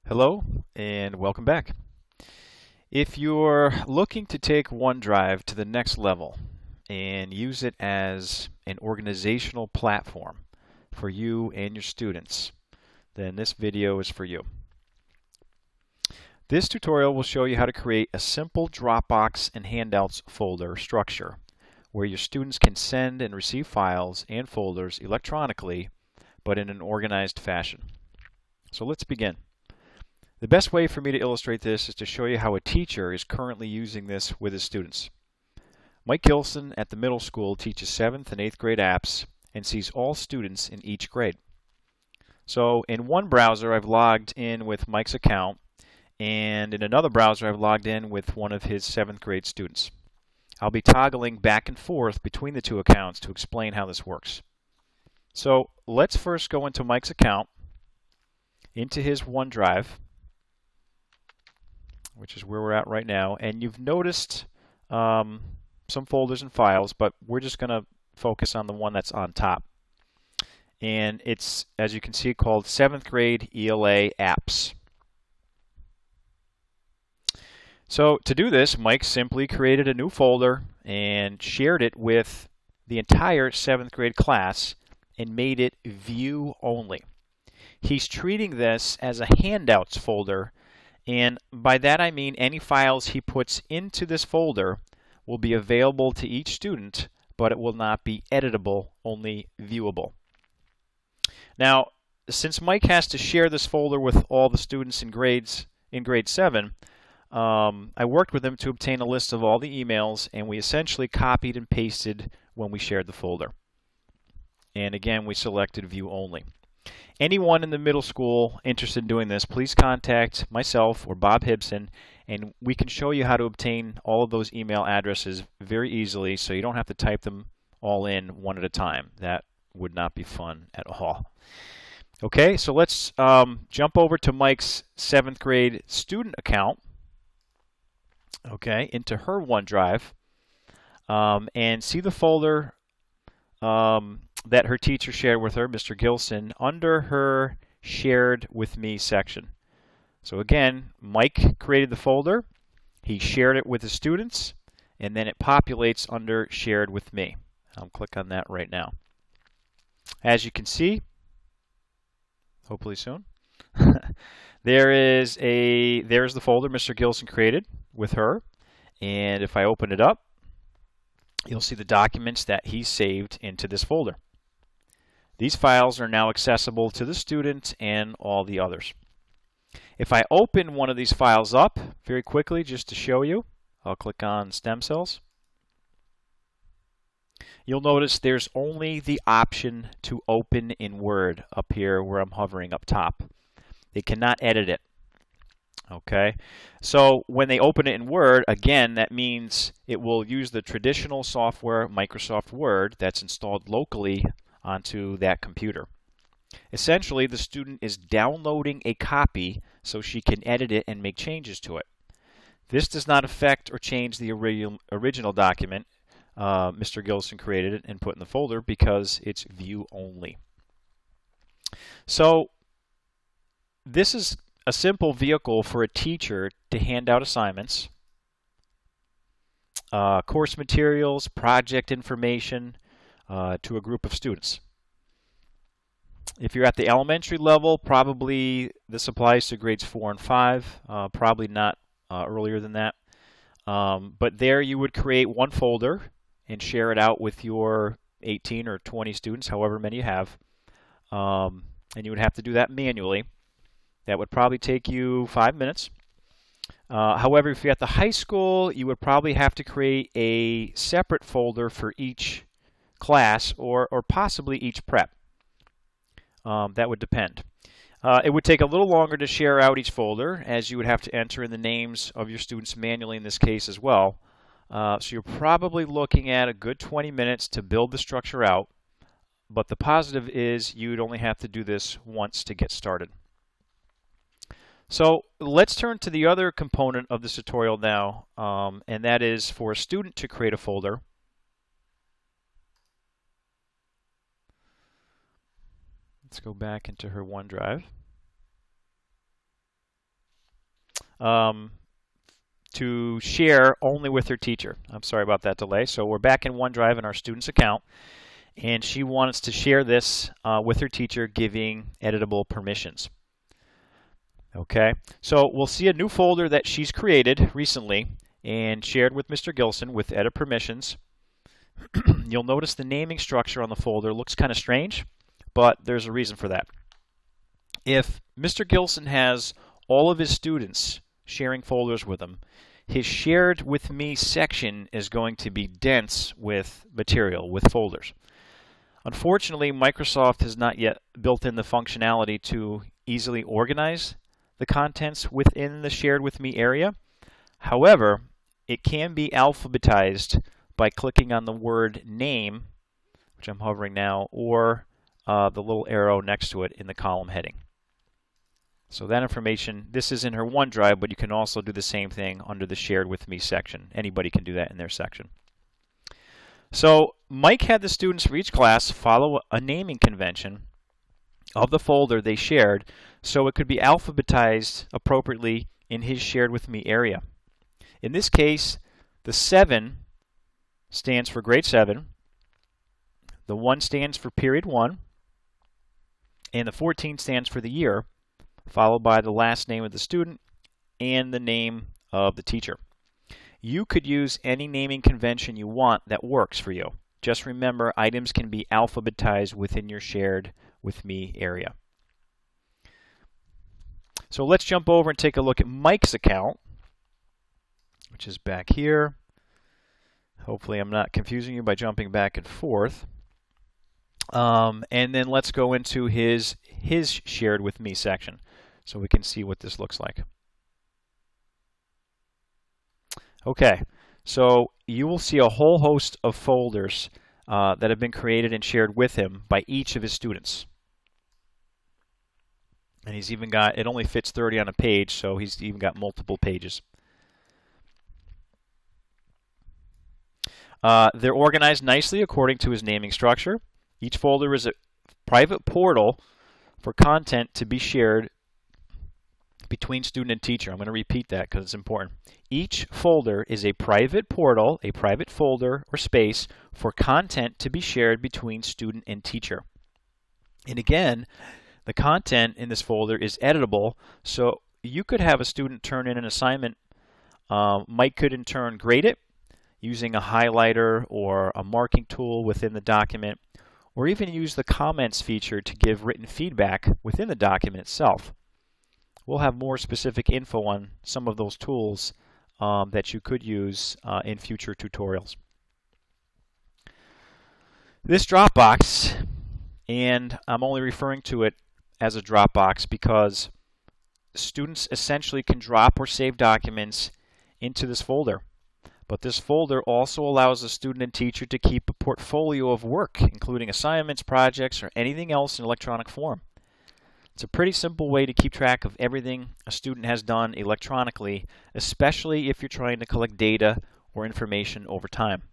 Hello and welcome back. If you're looking to take OneDrive to the next level and use it as an organizational platform for you and your students, then this video is for you. This tutorial will show you how to create a simple Dropbox and handouts folder structure where your students can send and receive files and folders electronically but in an organized fashion. So let's begin. The best way for me to illustrate this is to show you how a teacher is currently using this with his students. Mike Gilson at the middle school teaches 7th and 8th grade apps and sees all students in each grade. So in one browser I've logged in with Mike's account, and in another browser I've logged in with one of his 7th grade students. I'll be toggling back and forth between the two accounts to explain how this works. So let's first go into Mike's account, into his OneDrive, which is where we're at right now, and you've noticed some folders and files, but we're just going to focus on the one that's on top. And it's, as you can see, called 7th grade ELA apps. So to do this, Mike simply created a new folder and shared it with the entire 7th grade class and made it view only. He's treating this as a handouts folder, and by that I mean any files he puts into this folder will be available to each student, but it will not be editable, only viewable. Now, since Mike has to share this folder with all the students in grade 7, I worked with him to obtain a list of all the emails, and we essentially copied and pasted when we shared the folder. And again, we selected view only. Anyone in the middle school interested in doing this, please contact myself or Bob Hibson, and we can show you how to obtain all of those email addresses very easily so you don't have to type them all in one at a time. That would not be fun at all. Okay, so let's jump over to Mike's 7th grade student account, okay, into her OneDrive, and see the folder that her teacher shared with her, Mr. Gilson, under her Shared With Me section. So again, Mike created the folder, he shared it with the students, and then it populates under Shared With Me. I'll click on that right now. As you can see, hopefully soon, there's the folder Mr. Gilson created with her, and if I open it up, you'll see the documents that he saved into this folder. These files are now accessible to the student and all the others. If I open one of these files up very quickly just to show you, I'll click on stem cells. You'll notice there's only the option to open in Word up here where I'm hovering up top. They cannot edit it. Okay, so when they open it in Word, again, that means it will use the traditional software, Microsoft Word, that's installed locally onto that computer. Essentially, the student is downloading a copy so she can edit it and make changes to it. This does not affect or change the original document Mr. Gilson created it and put in the folder because it's view only. So this is a simple vehicle for a teacher to hand out assignments, course materials, project information to a group of students. If you're at the elementary level, probably this applies to grades 4 and 5, probably not earlier than that. But there you would create one folder and share it out with your 18 or 20 students, however many you have. And you would have to do that manually. That would probably take you 5 minutes. However, if you're at the high school, you would probably have to create a separate folder for each class or possibly each prep. That would depend. It would take a little longer to share out each folder, as you would have to enter in the names of your students manually in this case as well. So you're probably looking at a good 20 minutes to build the structure out, but the positive is you'd only have to do this once to get started. So let's turn to the other component of this tutorial now, and that is for a student to create a folder. Let's go back into her OneDrive. to share only with her teacher. I'm sorry about that delay. So we're back in OneDrive in our student's account, and she wants to share this with her teacher, giving editable permissions. Okay, so we'll see a new folder that she's created recently and shared with Mr. Gilson with edit permissions. You'll notice the naming structure on the folder looks kind of strange, but there's a reason for that. If Mr. Gilson has all of his students sharing folders with him, his shared with me section is going to be dense with material, with folders. Unfortunately, Microsoft has not yet built in the functionality to easily organize the contents within the shared with me area. However, it can be alphabetized by clicking on the word name, which I'm hovering now, or the little arrow next to it in the column heading. So that information, this is in her OneDrive, but you can also do the same thing under the shared with me section. Anybody can do that in their section. So Mike had the students for each class follow a naming convention of the folder they shared so it could be alphabetized appropriately in his shared with me area. In this case, the 7 stands for grade 7, the 1 stands for period 1, and the 14 stands for the year, followed by the last name of the student and the name of the teacher. You could use any naming convention you want that works for you. Just remember, items can be alphabetized within your shared with me area. So let's jump over and take a look at Mike's account, which is back here. Hopefully I'm not confusing you by jumping back and forth. And then let's go into his shared with me section so we can see what this looks like. Okay, so you will see a whole host of folders that have been created and shared with him by each of his students. And he's even got, it only fits 30 on a page, so he's even got multiple pages. They're organized nicely according to his naming structure. Each folder is a private portal for content to be shared between student and teacher. I'm going to repeat that because it's important. Each folder is a private portal, a private folder or space for content to be shared between student and teacher. And again, the content in this folder is editable, so you could have a student turn in an assignment. Mike could in turn grade it using a highlighter or a marking tool within the document, or even use the comments feature to give written feedback within the document itself. We'll have more specific info on some of those tools that you could use in future tutorials. This Dropbox, and I'm only referring to it as a Dropbox because students essentially can drop or save documents into this folder. But this folder also allows the student and teacher to keep a portfolio of work, including assignments, projects, or anything else in electronic form. It's a pretty simple way to keep track of everything a student has done electronically, especially if you're trying to collect data or information over time.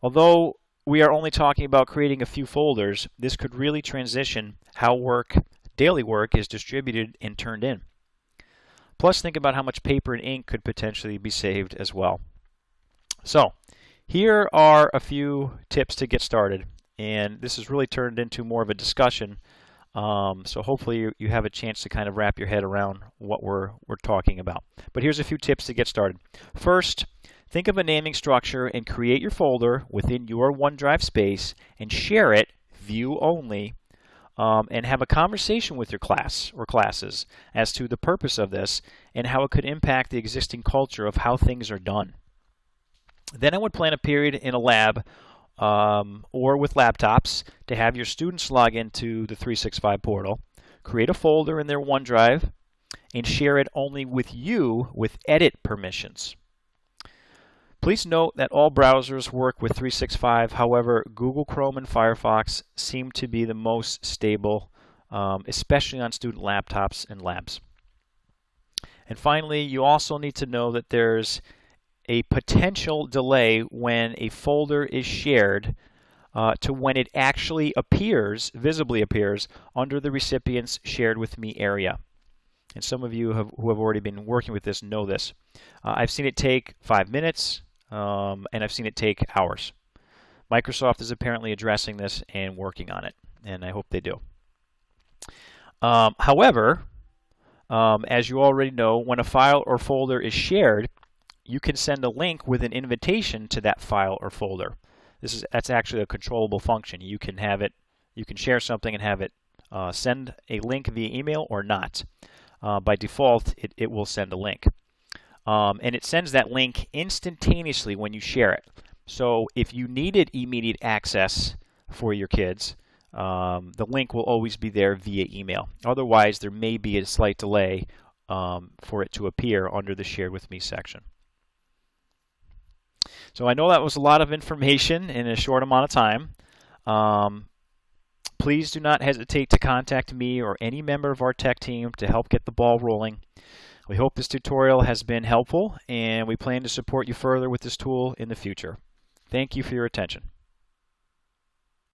Although we are only talking about creating a few folders, this could really transition how daily work is distributed and turned in. Plus, think about how much paper and ink could potentially be saved as well. So, here are a few tips to get started. And this has really turned into more of a discussion. So hopefully you have a chance to kind of wrap your head around what we're talking about. But here's a few tips to get started. First, think of a naming structure and create your folder within your OneDrive space and share it, view only, and have a conversation with your class or classes as to the purpose of this and how it could impact the existing culture of how things are done. Then I would plan a period in a lab or with laptops to have your students log into the 365 portal, create a folder in their OneDrive, and share it only with you with edit permissions. Please note that all browsers work with 365, however, Google Chrome and Firefox seem to be the most stable, especially on student laptops and labs. And finally, you also need to know that there's a potential delay when a folder is shared to when it actually visibly appears under the recipient's shared with me area. And some of you who have already been working with this know this. I've seen it take 5 minutes, and I've seen it take hours. Microsoft is apparently addressing this and working on it, and I hope they do. However, as you already know, when a file or folder is shared, you can send a link with an invitation to that file or folder. That's actually a controllable function. You can have it. You can share something and have it send a link via email or not. By default, it will send a link, and it sends that link instantaneously when you share it. So if you needed immediate access for your kids, the link will always be there via email. Otherwise, there may be a slight delay for it to appear under the Share With Me section. So I know that was a lot of information in a short amount of time. Please do not hesitate to contact me or any member of our tech team to help get the ball rolling. We hope this tutorial has been helpful, and we plan to support you further with this tool in the future. Thank you for your attention.